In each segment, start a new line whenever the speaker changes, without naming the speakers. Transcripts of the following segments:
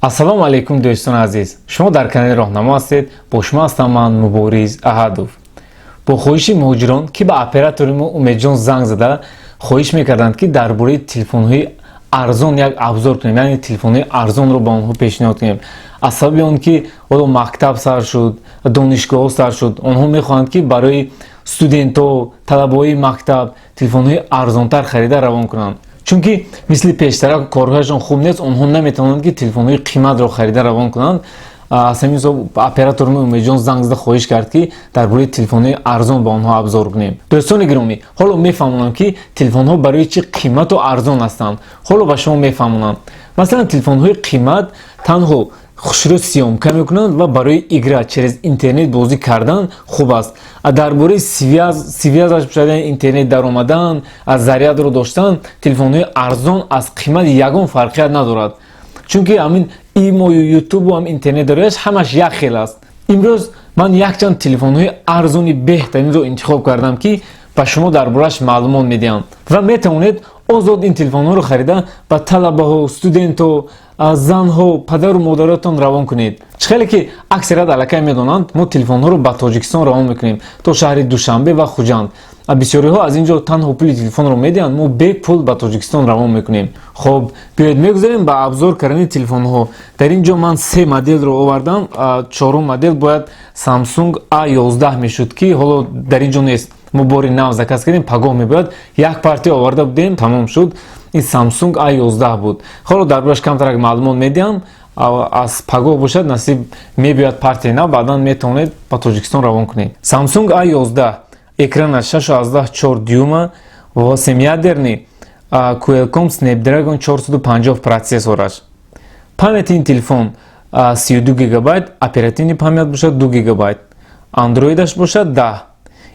ассалому алайкум дӯстони азиз, шумо дар канали Рохнамо ҳастед. Бо шумо ҳастам ман Мубориз Аҳадов. бо хоҳиши муҳоҷирон ки ба оператори мо Умедҷон занг зада хоҳиш мекарданд ки дар бораи телефонҳои арзон як абзор кунем, яъне телефонҳои арзонро ба онҳо пешниҳод кунем. аз сабаби он ки ҳоло мактаб сар шуд, донишгоҳҳо сар шуд, онҳо мехоҳанд ки барои студентҳо, талабаҳои мактаб телефонҳои арзонтар харида равон кунанд. чунки мисли пештара корҳояшон хуб нест, онҳо наметавонанд ки телефонҳои қиматро харида равон кунанд. аз ҳамин ҳисоб оператори мо Умедҷон занг зада хоҳиш кард ки дар бораи телефонҳои арзон ба онҳо абзор кунем. дӯстони гиромӣ, ҳоло мефаҳмонам ки телефонҳо барои чӣ қимату арзон ҳастанд. ҳоло ба шумо мефаҳмонам. масалан телефонҳои қимат танҳо хушрӯ сиёмка мекунанд ва барои игра через интернет бозӣ кардан хуб аст. дар бораи связаш бошад, интернет даромадан, зарядро доштан, телефонҳои арзон аз қимат ягон фарқият надорад. чунки ҳамин имою ютубу ҳам интернет дорояш ҳамаш як хел аст. имрӯз ман якчанд телефонҳои арзони беҳтаринро интихоб кардам ки ба шумо дар бораш маълумот медиҳам ва метавонед озод ин телефонҳоро харида ба талабаҳо, студентҳо, занҳо, падару модаратон равон кунед. чихеле ки аксарiyat аллакай медонанд, мо телефонҳоро ба Тоҷикистон равон мекунем, то шаҳри Душанбе ва Хуҷанд. бисёриҳо аз ин ҷо танҳо пули телефонро медиҳанд, мо бе пул ба Тоҷикистон равон мекунем. хоб биёед мегузарем ба абзор кардани телефонҳо. дар ин ҷо ман се моделро овардам. чорум модел бояд Samsung A11 мешуд ки ҳоло дар ин ҷо нест. мо бори нав заказ кардем, пагоҳ мебояд. як партия оварда будем, тамом шуд. ин Samsung A11 буд. ҳоло дар бораш камтарак маълумот медиҳам. аз пагоҳ бошад насиб мебояд партияи нав, баъдан метавонед ба Тоҷикистон равон кунед. Samsung A11 экранаш 6,4 дюйма ва 8-ядерни Qualcomm Snapdragon 450 процессораш. памяти ин телефон 32 гигабайт, оперативни памят бошад 2 гигабайт, андроидаш бошад 10.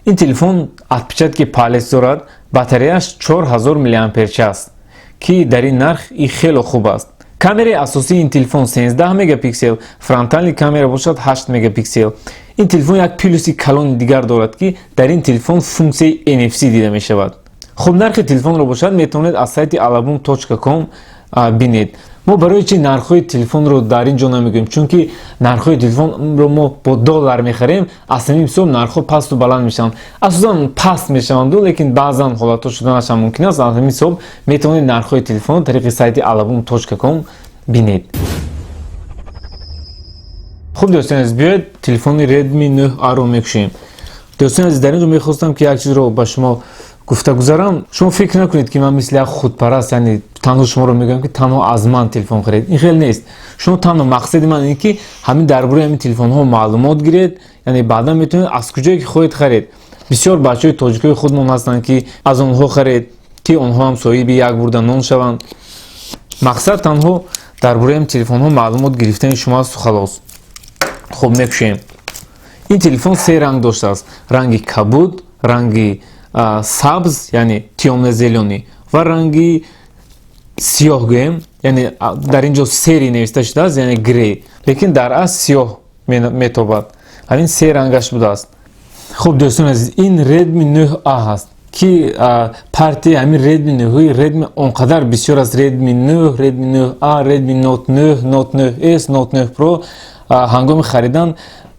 ин телефон отпечатки палец дорад, батареяш 4000 мАч аст ки дар ин нарх и хело хуб аст. камераи асосии ин телефон 13 мегапиксел, фронтални камера бошад 8 мегапиксел. ин телефон як плюси калони дигар дорад ки дар ин телефон функсияи NFC дида мешавад. хуб, нархи телефонро бошад метавонед аз сайти alabum.com бинед. мо барои чи нархҳои телефонро дар ин ҷо намегӯем, чунки нархҳои телефонро мо бо доллар мехарем. аз ҳамин ҳисоб нархҳо пасту баланд мешаванд. асосан паст мешаванду, лекин баъзан ҳолатҳо шуданашам мумкин аст. аз ҳамин ҳисоб метавонед нархҳои телефонро тариқи сайти alabum.com бинед. хуб дӯстони азиз, биёед телефони Redmi 9A-ро мекушем. дӯстони азиз, дар ин ҷо мехостам ки як чизро ба шумо гуфта гузарам. шумо фикр накунед ки ман мисли як худпараст, яъне танҳо шуморо мегӯям ки танҳо аз ман телефон харед. ин хел нест. шумо танҳо мақсади ман ин ки ҳамин дар бораи ҳамин телефонҳо маълумот гиред, яъне баъдан метавонед аз куҷое ки хоҳед харед. бисёр бачаҳои тоҷикои худмон ҳастанд ки аз онҳо харед, ки онҳо ҳам соҳиби як бурда нон шаванд. мақсад танҳо дар бораи ҳамин телефонҳо маълумот гирифтани шумо асту халос. хуб, мекушем. ин телефон се ранг доштааст. ранги кабуд, ранги сабз, яъне тёмно-зелёни ва ранги сиёҳ гӯем, яъне дар ин ҷо сери нависта шудааст, яъне грей, лекин дар асл сиёҳ метобад. ҳамин се рангаш будааст. хуб дӯстони азиз, ин Redmi 9A ҳаст ки партияи ҳамин Redmi 9-ҳои Redmi он қадар бисёр аст. Redmi 9, Redmi 9A, Redmi Note 9, Note 9S, Note 9 Pro. ҳангоми харидан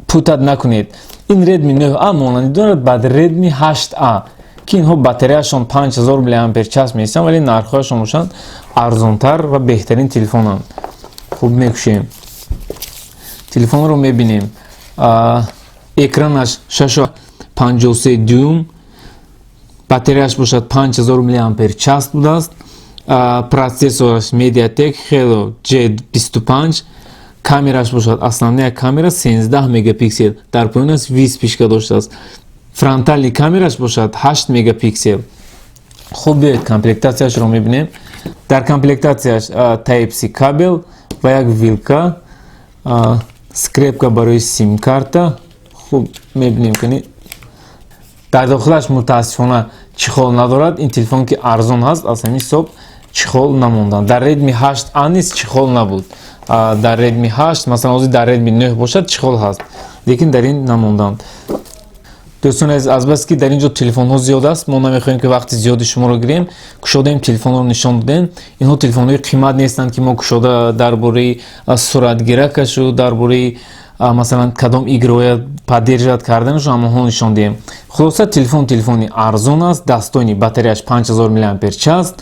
путат накунед. ин Redmi 9A монандӣ дорад ба Redmi 8A ки инҳо батареяшон 5000 мАч месанд, вале нархҳояшон бошанд арзонтар ва беҳтарин телефонанд. хуб, мекушем. телефонро мебинем. экранаш 6.53 дюйм, батареяш бошад 5000 мАч будааст. процессораш Mediatek Helio G25, камераш бошад основная камера 17 мегапиксел, дар поёнаш виз пишка доштааст. фронтални камераш бошад 8 мегапиксел. хуб, биёед комплектатсияшро мебинем. дар комплектатсияш Type-C кабел ва як вилка, скрепка барои сим-карта. хуб, мебинем ки дар дохилаш мутаассифона чихол надорад. ин телефон ки арзон ҳаст, аз ҳамин ҳисоб чихол намонданд. дар Redmi 8A низ чихол набуд. дар Redmi 8, масалан ҳозир дар Redmi 9 бошад чихол ҳаст, лекин дар ин намонданд. دوستان عزیز، از بس که در اینجا تلفن ها زیاد است، ما نمیخوایم که وقتی زیادی شما رو گیریم. کشاده این تلفن ها رو نشان دادیم. اینها تلفن های قیمت نیستند که ما کشاده درباره سرعت گیرکش و درباره مثلا کدام ایگروی پدرجات کردنش اما ها نشان دادیم. خلاصه تلفنی ارزان است، دستانی باتریش 5000 میلی آمپر است،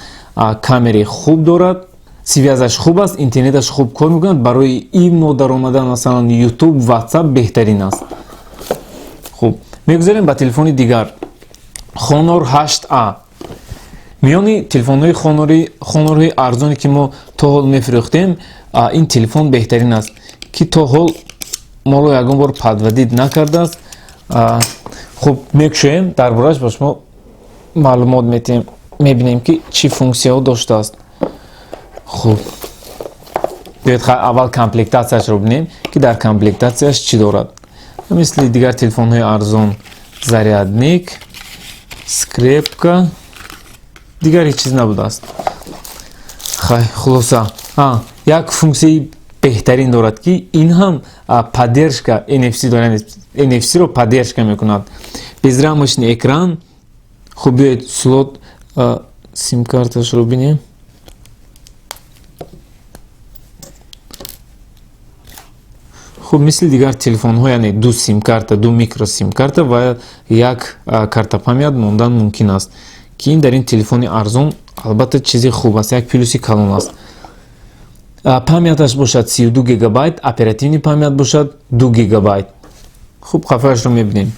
کامری خوب دارد، سیویازش خوب است، اینترنتش خوب کار میکنه. برای این نوع در آمدن مثلا یوتیوب، واتساپ بهترین است. خوب میگذاریم به تلفن دیگر، خونور 8A. میانی تلفن‌های خونورهای ارزانی که ما تا حال میفروختیم، این تلفن بهترین است که تا حال ما رو یگان بار پدودید نکرده است. خب میکشویم دربارش با شما معلومات میتیم، میبینیم که چی فونکسیون داشته است. خب بیاید اول کامپلکتاسیش رو ببینیم که در کامپلکتاسیش چی دارد. مثل دیگر تلفن‌های ارزان، зарядник، скрепка، دیگر هیچ چیز نبوده است. خلاصه یک فونکسی بهترین دارد که این هم поддержка NFC دارد، NFC رو поддержка میکند. بزرگ ماشین اکران. خب بیاید سلوت سیم کارتش رو ببینیم. خب مثل دیگر تلفن ها، یعنی دو سیم کارت، دو میکرو سیم کارت و یک کارت پامید موندن ممکن است که این در این تلفن ارزان البته چیزی خوب است، یک پلوسی کلان است. پامیدش باشد 32 گیگابایت، اپراتیوی پامید باشد 2 گیگابایت. خوب قفلش رو میبینیم.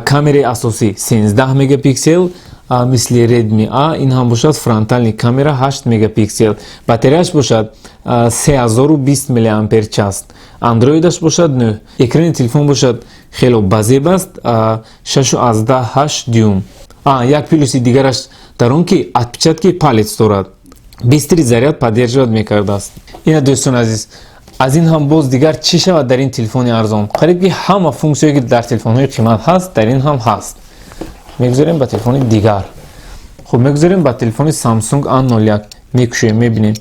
کامری اساسی 13 مگاپیکسل، مثل ردمی A. این هم باشد فرانتالی کامera 8 مگاپیکسل. باتریش باشد 3020 میلی آمپر است. اندرویدش باشد 9. اکران تلفن باشد خیلی بزرگ است، 6.8 دیوم. یک پلوسی دیگرش در اون که отпечатки پالец دارد، بیشتری заряд поддерживать میکرده است. این دوستان عزیز، از این هم باز دیگر چی شود در این تلفن ارزان؟ قریب که همه فونکسیونی که در تلفن های قیمت هست در این هم هست. میگذاریم به تلفن دیگر. خب میگذاریم به تلفن سامسونگ A01. میکشیم میبینیم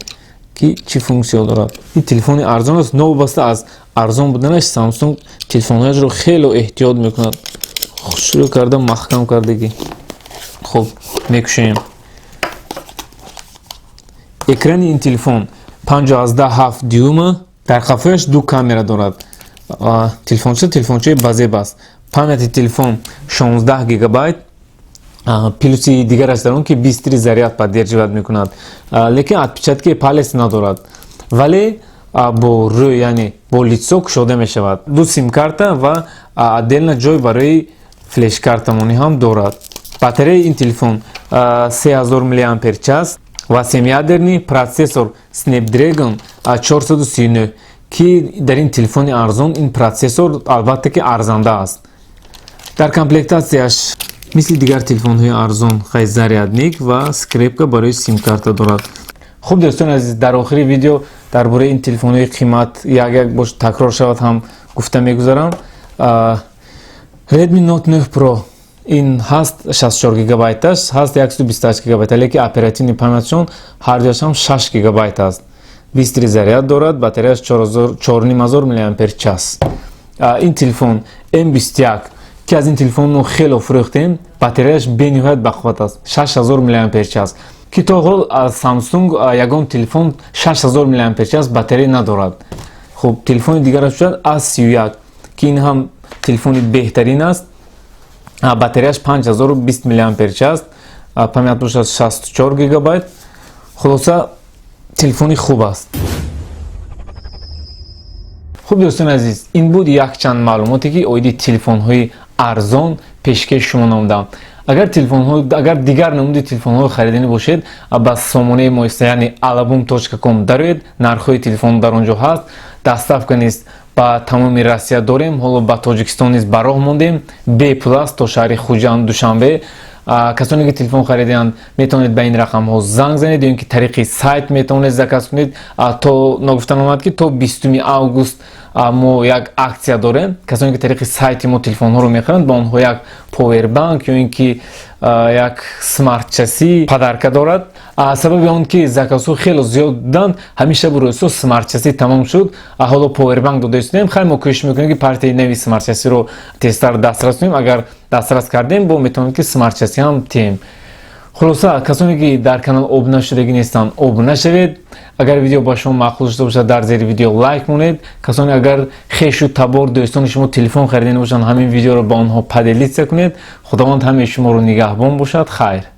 که چی فونکسیون دارد. این تلفن ارزان است، نو بسته از ارزان بودنش سامسونگ تلفن‌هایش رو خیلی احتیاط میکند. شروع کرده محکم کردگی. خب میکشیم. اکران این تلفن 5.7 دیوم، در قفایش دو کامera دارد. تلفنچه بزرگ است. پامید تلفن 16 گیگابایت. پلوسی دیگر است در اون که بیشتری заряд поддерживать میکند، لیکن отпечатки پالец ندارد، ولی با روی یعنی با لیتسو کشاده میشود. دو سیم کارت و отдельно جای برای فلش کارتمانی هم دارد. باتری این تلفن 3000 میلی آمپر است و سیمیادرنی پروسسور Snapdragon 439 که در این تلفن ارزان این پروسسور البته که ارزنده است. در کامپلکتاسیش مثل دیگر تلفن های ارزان خیلی зарядник و скрепка برای سیم کارت دارد. خب دوستان عزیز، در آخری ویدیو درباره این تلفن های قیمت یک باش تکرار شود هم گفته میگذارم. Redmi Note 9 Pro این هست 64 گیگابایت است، هست 128 گیگابایت، لیکن اپراتیوی پامدشون هر جاش هم 6 گیگابایت است. بیشتری заряд دارد، باتریش 4500 میلی آمپر است. این تلفن M21 که از این تلفن رو خیلی فروختیم، باتریش به نهایت بقوت است، 6000 میلی آمپر است که تا حال سامسونگ یگان تلفن 6000 میلی آمپر است باتری ندارد. خب تلفن دیگرش شد A31 که این هم تلفن بهترین است، باتریش 5020 میلی آمپر است، پامید باشد 64 گیگابایت. خلاصه تلفنی خوب است. خوب دوستان عزیز، این بود یک چند معلوماتی که اویدی تلفن های ارزان پیشکش شما نمودم. اگر دیگر نمودی تلفن ها خریدنی باشید، با سامانه ما یعنی album.com دارید، نرخ تلفن در اونجا هست، دسترس کنید. با تمام روسیه داریم، حالا با تاجیکستان نیز به راه ماندیم، B+ تا شهر خوجند دوشنبه. کسانی که تلفن خریدند میتونید به این رقم ها زنگ زنید یا اینکه طریق سایت میتونید زکات کنید. تا نگفتن اومد که تا 20 آگوست мо як акция дорем. Касоне ки тариқи сайти мо телефонҳоро мехаранд ба онҳо як повербанк ё ин ки як смартчаси падарка дорад. Сабаби он ки заказҳо хеле зиёд буданд, ҳамеша бурӯзҳо смартчаси тамом шуд. Ҳоло повербанк дода истодем. Хеле мо кӯшиш мекунем ки партияи нави смартчасиро тезтар дастрас кунем. Агар дастрас кардем, бо метавонем ки смартчаси ҳам тем. خلاصه کسانی که در کانال ابونه شدگی نیستن ابونه شوید. اگر ویدیو با شما معقول شده باشه در زیر ویدیو لایک مونید. کسانی اگر خویش و تبار دوستان شما تلفن خریدین باشن همین ویدیو رو با آنها پدیلیت کنید. خداوند همه شما رو نگهبان باشد. خیر.